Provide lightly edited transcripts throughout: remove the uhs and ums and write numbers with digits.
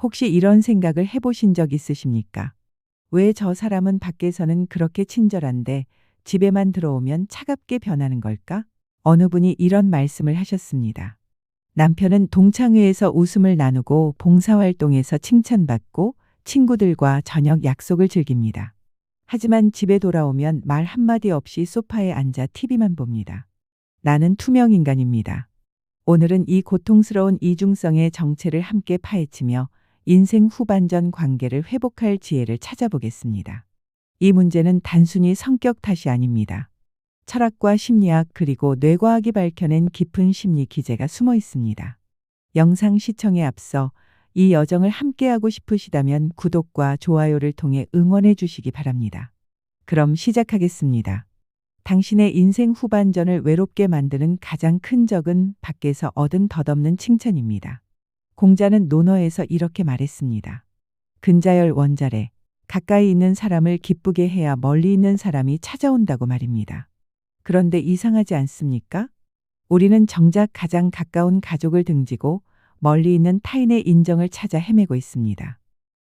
혹시 이런 생각을 해보신 적 있으십니까? 왜 저 사람은 밖에서는 그렇게 친절한데 집에만 들어오면 차갑게 변하는 걸까? 어느 분이 이런 말씀을 하셨습니다. 남편은 동창회에서 웃음을 나누고 봉사활동에서 칭찬받고 친구들과 저녁 약속을 즐깁니다. 하지만 집에 돌아오면 말 한마디 없이 소파에 앉아 TV만 봅니다. 나는 투명 인간입니다. 오늘은 이 고통스러운 이중성의 정체를 함께 파헤치며 인생 후반전 관계를 회복할 지혜를 찾아보겠습니다. 이 문제는 단순히 성격 탓이 아닙니다. 철학과 심리학 그리고 뇌과학이 밝혀낸 깊은 심리 기제가 숨어 있습니다. 영상 시청에 앞서 이 여정을 함께하고 싶으시다면 구독과 좋아요를 통해 응원해 주시기 바랍니다. 그럼 시작하겠습니다. 당신의 인생 후반전을 외롭게 만드는 가장 큰 적은 밖에서 얻은 덧없는 칭찬입니다. 공자는 논어에서 이렇게 말했습니다. 근자열 원자래. 가까이 있는 사람을 기쁘게 해야 멀리 있는 사람이 찾아온다고 말입니다. 그런데 이상하지 않습니까? 우리는 정작 가장 가까운 가족을 등지고 멀리 있는 타인의 인정을 찾아 헤매고 있습니다.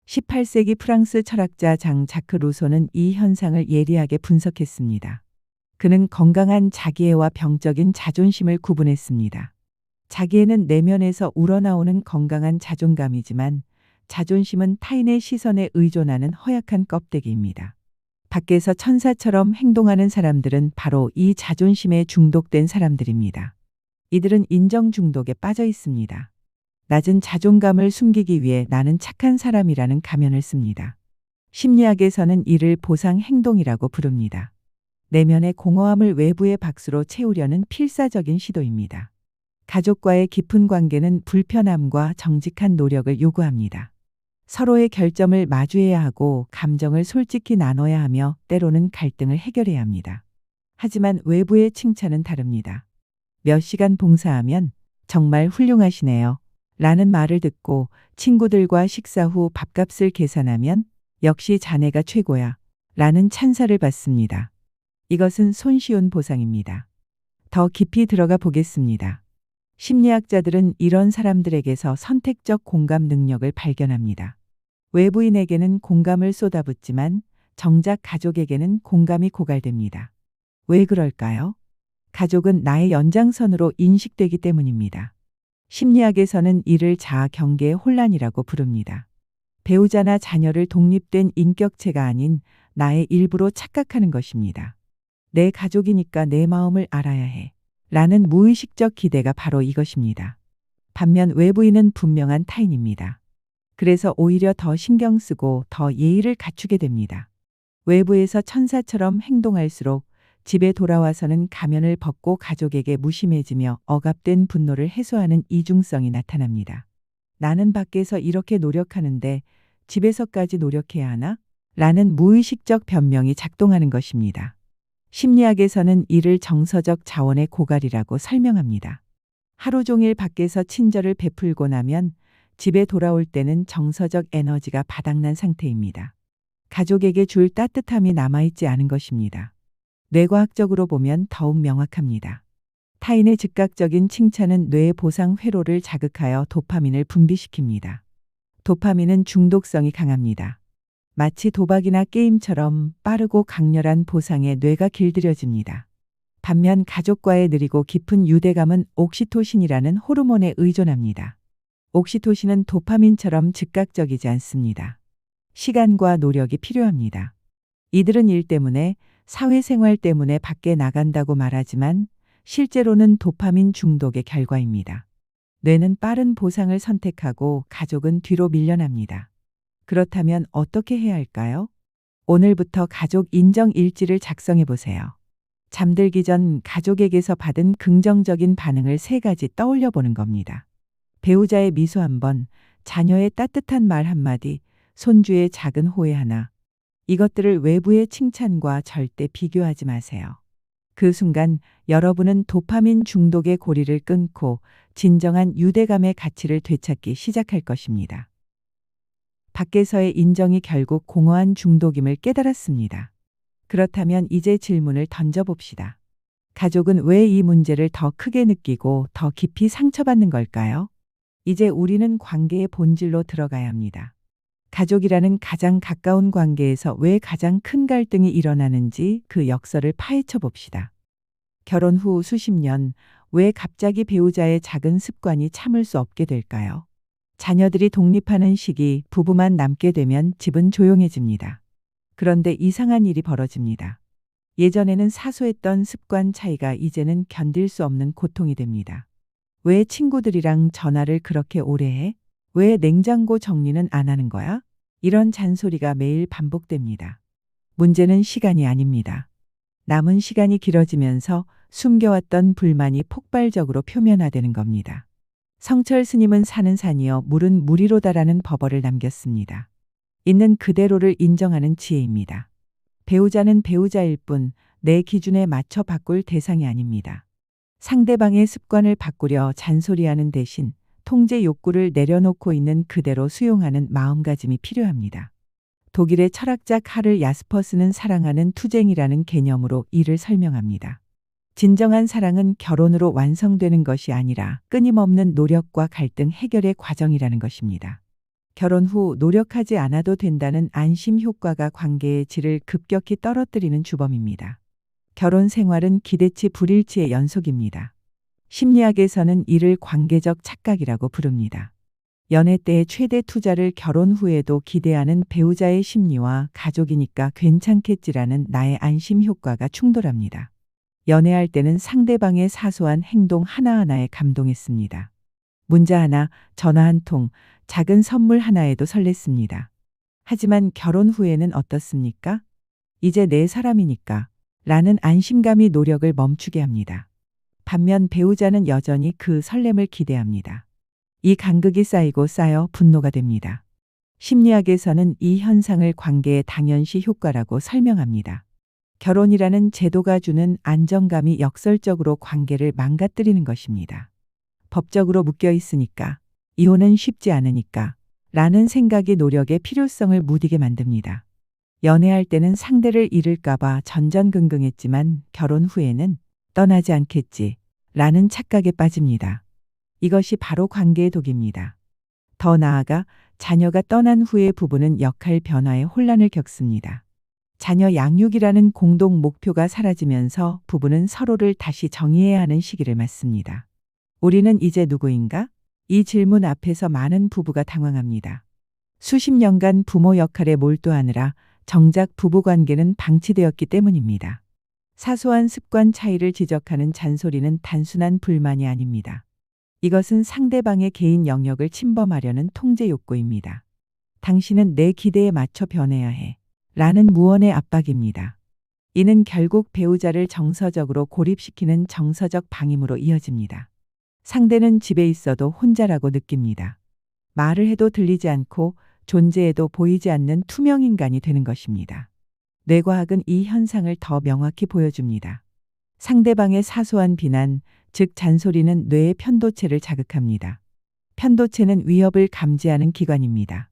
18세기 프랑스 철학자 장 자크 루소는 이 현상을 예리하게 분석했습니다. 그는 건강한 자기애와 병적인 자존심을 구분했습니다. 자기애는 내면에서 우러나오는 건강한 자존감이지만 자존심은 타인의 시선에 의존하는 허약한 껍데기입니다. 밖에서 천사처럼 행동하는 사람들은 바로 이 자존심에 중독된 사람들입니다. 이들은 인정 중독에 빠져 있습니다. 낮은 자존감을 숨기기 위해 나는 착한 사람이라는 가면을 씁니다. 심리학에서는 이를 보상 행동이라고 부릅니다. 내면의 공허함을 외부의 박수로 채우려는 필사적인 시도입니다. 가족과의 깊은 관계는 불편함과 정직한 노력을 요구합니다. 서로의 결점을 마주해야 하고 감정을 솔직히 나눠야 하며 때로는 갈등을 해결해야 합니다. 하지만 외부의 칭찬은 다릅니다. 몇 시간 봉사하면 정말 훌륭하시네요. 라는 말을 듣고 친구들과 식사 후 밥값을 계산하면 역시 자네가 최고야. 라는 찬사를 받습니다. 이것은 손쉬운 보상입니다. 더 깊이 들어가 보겠습니다. 심리학자들은 이런 사람들에게서 선택적 공감 능력을 발견합니다. 외부인에게는 공감을 쏟아붓지만 정작 가족에게는 공감이 고갈됩니다. 왜 그럴까요? 가족은 나의 연장선으로 인식되기 때문입니다. 심리학에서는 이를 자아 경계의 혼란이라고 부릅니다. 배우자나 자녀를 독립된 인격체가 아닌 나의 일부로 착각하는 것입니다. 내 가족이니까 내 마음을 알아야 해. 라는 무의식적 기대가 바로 이것입니다. 반면 외부인은 분명한 타인입니다. 그래서 오히려 더 신경 쓰고 더 예의를 갖추게 됩니다. 외부에서 천사처럼 행동할수록 집에 돌아와서는 가면을 벗고 가족에게 무심해지며 억압된 분노를 해소하는 이중성이 나타납니다. 나는 밖에서 이렇게 노력하는데 집에서까지 노력해야 하나? 라는 무의식적 변명이 작동하는 것입니다. 심리학에서는 이를 정서적 자원의 고갈이라고 설명합니다. 하루 종일 밖에서 친절을 베풀고 나면 집에 돌아올 때는 정서적 에너지가 바닥난 상태입니다. 가족에게 줄 따뜻함이 남아있지 않은 것입니다. 뇌과학적으로 보면 더욱 명확합니다. 타인의 즉각적인 칭찬은 뇌의 보상 회로를 자극하여 도파민을 분비시킵니다. 도파민은 중독성이 강합니다. 마치 도박이나 게임처럼 빠르고 강렬한 보상에 뇌가 길들여집니다. 반면 가족과의 느리고 깊은 유대감은 옥시토신이라는 호르몬에 의존합니다. 옥시토신은 도파민처럼 즉각적이지 않습니다. 시간과 노력이 필요합니다. 이들은 일 때문에, 사회생활 때문에 밖에 나간다고 말하지만 실제로는 도파민 중독의 결과입니다. 뇌는 빠른 보상을 선택하고 가족은 뒤로 밀려납니다. 그렇다면 어떻게 해야 할까요? 오늘부터 가족 인정 일지를 작성해 보세요. 잠들기 전 가족에게서 받은 긍정적인 반응을 3가지 떠올려 보는 겁니다. 배우자의 미소 한 번, 자녀의 따뜻한 말 한마디, 손주의 작은 호의 하나. 이것들을 외부의 칭찬과 절대 비교하지 마세요. 그 순간 여러분은 도파민 중독의 고리를 끊고 진정한 유대감의 가치를 되찾기 시작할 것입니다. 밖에서의 인정이 결국 공허한 중독임을 깨달았습니다. 그렇다면 이제 질문을 던져봅시다. 가족은 왜 이 문제를 더 크게 느끼고 더 깊이 상처받는 걸까요? 이제 우리는 관계의 본질로 들어가야 합니다. 가족이라는 가장 가까운 관계에서 왜 가장 큰 갈등이 일어나는지 그 역설을 파헤쳐 봅시다. 결혼 후 수십 년, 왜 갑자기 배우자의 작은 습관이 참을 수 없게 될까요? 자녀들이 독립하는 시기, 부부만 남게 되면 집은 조용해집니다. 그런데 이상한 일이 벌어집니다. 예전에는 사소했던 습관 차이가 이제는 견딜 수 없는 고통이 됩니다. 왜 친구들이랑 전화를 그렇게 오래 해? 왜 냉장고 정리는 안 하는 거야? 이런 잔소리가 매일 반복됩니다. 문제는 시간이 아닙니다. 남은 시간이 길어지면서 숨겨왔던 불만이 폭발적으로 표면화되는 겁니다. 성철 스님은 산은 산이여 물은 물이로다라는 법어를 남겼습니다. 있는 그대로를 인정하는 지혜입니다. 배우자는 배우자일 뿐 내 기준에 맞춰 바꿀 대상이 아닙니다. 상대방의 습관을 바꾸려 잔소리하는 대신 통제 욕구를 내려놓고 있는 그대로 수용하는 마음가짐이 필요합니다. 독일의 철학자 카를 야스퍼스는 사랑하는 투쟁이라는 개념으로 이를 설명합니다. 진정한 사랑은 결혼으로 완성되는 것이 아니라 끊임없는 노력과 갈등 해결의 과정이라는 것입니다. 결혼 후 노력하지 않아도 된다는 안심 효과가 관계의 질을 급격히 떨어뜨리는 주범입니다. 결혼 생활은 기대치 불일치의 연속입니다. 심리학에서는 이를 관계적 착각이라고 부릅니다. 연애 때의 최대 투자를 결혼 후에도 기대하는 배우자의 심리와 가족이니까 괜찮겠지라는 나의 안심 효과가 충돌합니다. 연애할 때는 상대방의 사소한 행동 하나하나에 감동했습니다. 문자 하나, 전화 한 통, 작은 선물 하나에도 설렜습니다. 하지만 결혼 후에는 어떻습니까? 이제 내 사람이니까 라는 안심감이 노력을 멈추게 합니다. 반면 배우자는 여전히 그 설렘을 기대합니다. 이 간극이 쌓이고 쌓여 분노가 됩니다. 심리학에서는 이 현상을 관계의 당연시 효과라고 설명합니다. 결혼이라는 제도가 주는 안정감이 역설적으로 관계를 망가뜨리는 것입니다. 법적으로 묶여 있으니까, 이혼은 쉽지 않으니까 라는 생각이 노력의 필요성을 무디게 만듭니다. 연애할 때는 상대를 잃을까봐 전전긍긍했지만 결혼 후에는 떠나지 않겠지 라는 착각에 빠집니다. 이것이 바로 관계의 독입니다. 더 나아가 자녀가 떠난 후에 부부는 역할 변화에 혼란을 겪습니다. 자녀 양육이라는 공동 목표가 사라지면서 부부는 서로를 다시 정의해야 하는 시기를 맞습니다. 우리는 이제 누구인가? 이 질문 앞에서 많은 부부가 당황합니다. 수십 년간 부모 역할에 몰두하느라 정작 부부관계는 방치되었기 때문입니다. 사소한 습관 차이를 지적하는 잔소리는 단순한 불만이 아닙니다. 이것은 상대방의 개인 영역을 침범하려는 통제 욕구입니다. 당신은 내 기대에 맞춰 변해야 해. 라는 무언의 압박입니다. 이는 결국 배우자를 정서적으로 고립시키는 정서적 방임으로 이어집니다. 상대는 집에 있어도 혼자라고 느낍니다. 말을 해도 들리지 않고 존재해도 보이지 않는 투명 인간이 되는 것입니다. 뇌과학은 이 현상을 더 명확히 보여줍니다. 상대방의 사소한 비난, 즉 잔소리는 뇌의 편도체를 자극합니다. 편도체는 위협을 감지하는 기관입니다.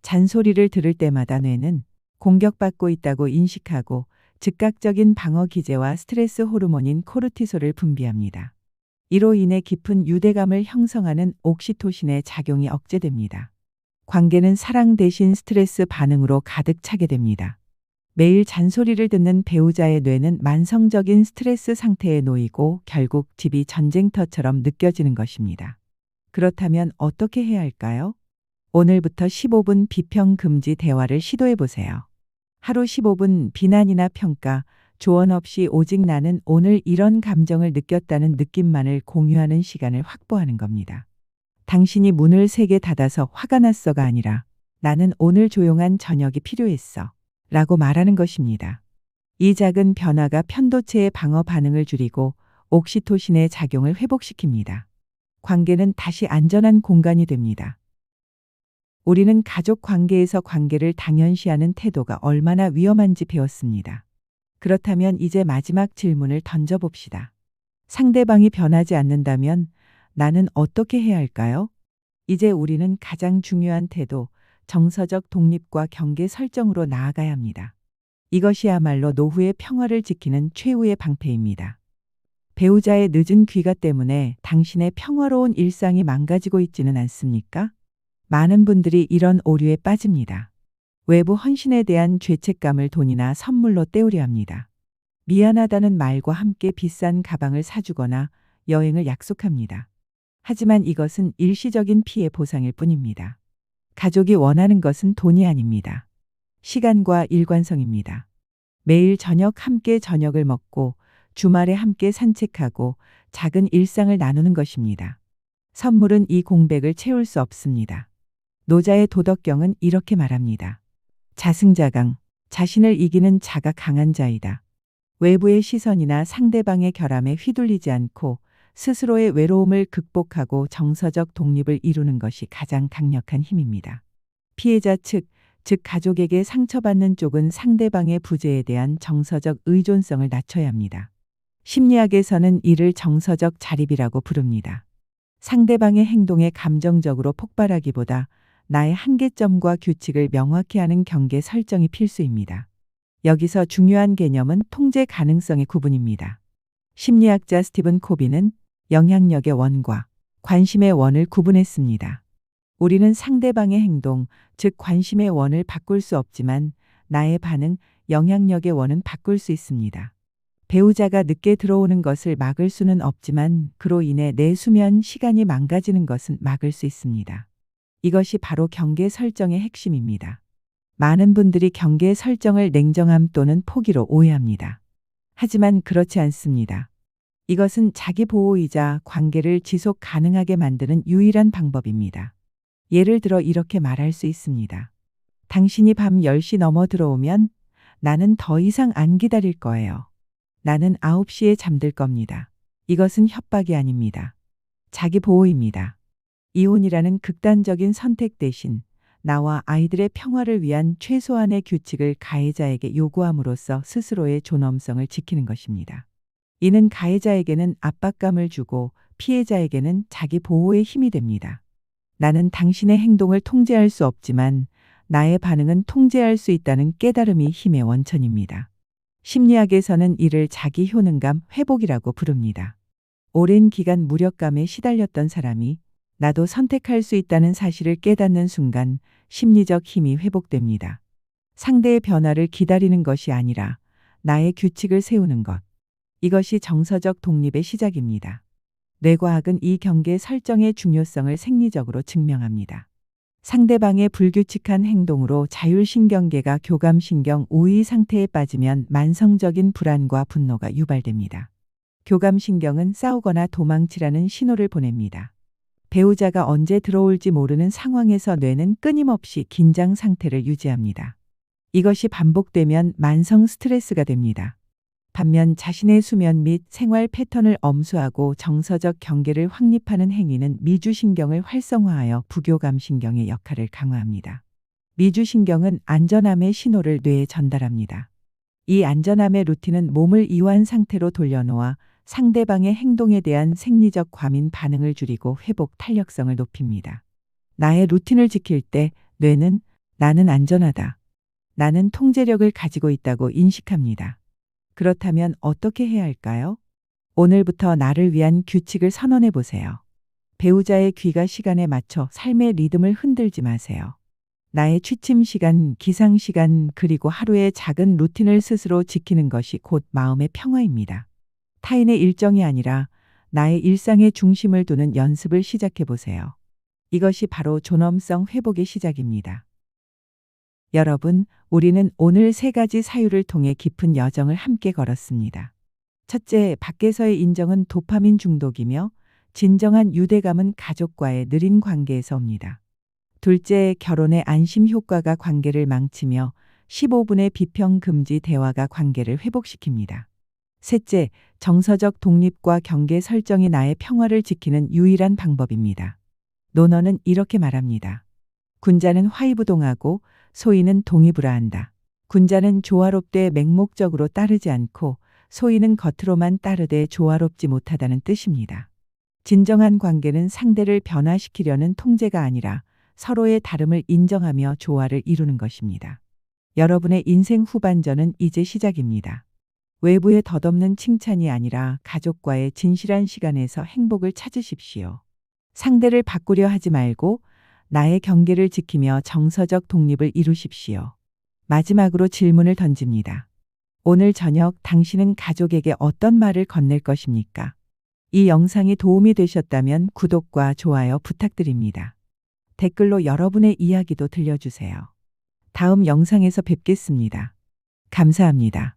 잔소리를 들을 때마다 뇌는 공격받고 있다고 인식하고 즉각적인 방어 기제와 스트레스 호르몬인 코르티솔을 분비합니다. 이로 인해 깊은 유대감을 형성하는 옥시토신의 작용이 억제됩니다. 관계는 사랑 대신 스트레스 반응으로 가득 차게 됩니다. 매일 잔소리를 듣는 배우자의 뇌는 만성적인 스트레스 상태에 놓이고 결국 집이 전쟁터처럼 느껴지는 것입니다. 그렇다면 어떻게 해야 할까요? 오늘부터 15분 비평 금지 대화를 시도해 보세요. 하루 15분 비난이나 평가, 조언 없이 오직 나는 오늘 이런 감정을 느꼈다는 느낌만을 공유하는 시간을 확보하는 겁니다. 당신이 문을 세게 닫아서 화가 났어가 아니라 나는 오늘 조용한 저녁이 필요했어 라고 말하는 것입니다. 이 작은 변화가 편도체의 방어 반응을 줄이고 옥시토신의 작용을 회복시킵니다. 관계는 다시 안전한 공간이 됩니다. 우리는 가족 관계에서 관계를 당연시하는 태도가 얼마나 위험한지 배웠습니다. 그렇다면 이제 마지막 질문을 던져봅시다. 상대방이 변하지 않는다면 나는 어떻게 해야 할까요? 이제 우리는 가장 중요한 태도, 정서적 독립과 경계 설정으로 나아가야 합니다. 이것이야말로 노후의 평화를 지키는 최후의 방패입니다. 배우자의 늦은 귀가 때문에 당신의 평화로운 일상이 망가지고 있지는 않습니까? 많은 분들이 이런 오류에 빠집니다. 외부 헌신에 대한 죄책감을 돈이나 선물로 때우려 합니다. 미안하다는 말과 함께 비싼 가방을 사주거나 여행을 약속합니다. 하지만 이것은 일시적인 피해 보상일 뿐입니다. 가족이 원하는 것은 돈이 아닙니다. 시간과 일관성입니다. 매일 저녁 함께 저녁을 먹고 주말에 함께 산책하고 작은 일상을 나누는 것입니다. 선물은 이 공백을 채울 수 없습니다. 노자의 도덕경은 이렇게 말합니다. 자승자강, 자신을 이기는 자가 강한 자이다. 외부의 시선이나 상대방의 결함에 휘둘리지 않고 스스로의 외로움을 극복하고 정서적 독립을 이루는 것이 가장 강력한 힘입니다. 피해자 측, 즉 가족에게 상처받는 쪽은 상대방의 부재에 대한 정서적 의존성을 낮춰야 합니다. 심리학에서는 이를 정서적 자립이라고 부릅니다. 상대방의 행동에 감정적으로 폭발하기보다 나의 한계점과 규칙을 명확히 하는 경계 설정이 필수입니다. 여기서 중요한 개념은 통제 가능성의 구분입니다. 심리학자 스티븐 코비는 영향력의 원과 관심의 원을 구분했습니다. 우리는 상대방의 행동, 즉 관심의 원을 바꿀 수 없지만 나의 반응, 영향력의 원은 바꿀 수 있습니다. 배우자가 늦게 들어오는 것을 막을 수는 없지만 그로 인해 내 수면 시간이 망가지는 것은 막을 수 있습니다. 이것이 바로 경계 설정의 핵심입니다. 많은 분들이 경계 설정을 냉정함 또는 포기로 오해합니다. 하지만 그렇지 않습니다. 이것은 자기 보호이자 관계를 지속 가능하게 만드는 유일한 방법입니다. 예를 들어 이렇게 말할 수 있습니다. 당신이 밤 10시 넘어 들어오면 나는 더 이상 안 기다릴 거예요. 나는 9시에 잠들 겁니다. 이것은 협박이 아닙니다. 자기 보호입니다. 이혼이라는 극단적인 선택 대신 나와 아이들의 평화를 위한 최소한의 규칙을 가해자에게 요구함으로써 스스로의 존엄성을 지키는 것입니다. 이는 가해자에게는 압박감을 주고 피해자에게는 자기 보호의 힘이 됩니다. 나는 당신의 행동을 통제할 수 없지만 나의 반응은 통제할 수 있다는 깨달음이 힘의 원천입니다. 심리학에서는 이를 자기 효능감 회복이라고 부릅니다. 오랜 기간 무력감에 시달렸던 사람이 나도 선택할 수 있다는 사실을 깨닫는 순간 심리적 힘이 회복됩니다. 상대의 변화를 기다리는 것이 아니라 나의 규칙을 세우는 것. 이것이 정서적 독립의 시작입니다. 뇌과학은 이 경계 설정의 중요성을 생리적으로 증명합니다. 상대방의 불규칙한 행동으로 자율신경계가 교감신경 우위 상태에 빠지면 만성적인 불안과 분노가 유발됩니다. 교감신경은 싸우거나 도망치라는 신호를 보냅니다. 배우자가 언제 들어올지 모르는 상황에서 뇌는 끊임없이 긴장 상태를 유지합니다. 이것이 반복되면 만성 스트레스가 됩니다. 반면 자신의 수면 및 생활 패턴을 엄수하고 정서적 경계를 확립하는 행위는 미주신경을 활성화하여 부교감신경의 역할을 강화합니다. 미주신경은 안전함의 신호를 뇌에 전달합니다. 이 안전함의 루틴은 몸을 이완 상태로 돌려놓아 상대방의 행동에 대한 생리적 과민 반응을 줄이고 회복 탄력성을 높입니다. 나의 루틴을 지킬 때 뇌는 나는 안전하다. 나는 통제력을 가지고 있다고 인식합니다. 그렇다면 어떻게 해야 할까요? 오늘부터 나를 위한 규칙을 선언해 보세요. 배우자의 귀가 시간에 맞춰 삶의 리듬을 흔들지 마세요. 나의 취침 시간, 기상 시간, 그리고 하루의 작은 루틴을 스스로 지키는 것이 곧 마음의 평화입니다. 타인의 일정이 아니라 나의 일상의 중심을 두는 연습을 시작해 보세요. 이것이 바로 존엄성 회복의 시작입니다. 여러분, 우리는 오늘 3가지 사유를 통해 깊은 여정을 함께 걸었습니다. 첫째, 밖에서의 인정은 도파민 중독이며 진정한 유대감은 가족과의 느린 관계에서 옵니다. 둘째, 결혼의 안심 효과가 관계를 망치며 15분의 비평 금지 대화가 관계를 회복시킵니다. 셋째, 정서적 독립과 경계 설정이 나의 평화를 지키는 유일한 방법입니다. 논어는 이렇게 말합니다. 군자는 화이부동하고 소인은 동의불아한다. 군자는 조화롭되 맹목적으로 따르지 않고 소인은 겉으로만 따르되 조화롭지 못하다는 뜻입니다. 진정한 관계는 상대를 변화시키려는 통제가 아니라 서로의 다름을 인정하며 조화를 이루는 것입니다. 여러분의 인생 후반전은 이제 시작입니다. 외부의 덧없는 칭찬이 아니라 가족과의 진실한 시간에서 행복을 찾으십시오. 상대를 바꾸려 하지 말고 나의 경계를 지키며 정서적 독립을 이루십시오. 마지막으로 질문을 던집니다. 오늘 저녁 당신은 가족에게 어떤 말을 건넬 것입니까? 이 영상이 도움이 되셨다면 구독과 좋아요 부탁드립니다. 댓글로 여러분의 이야기도 들려주세요. 다음 영상에서 뵙겠습니다. 감사합니다.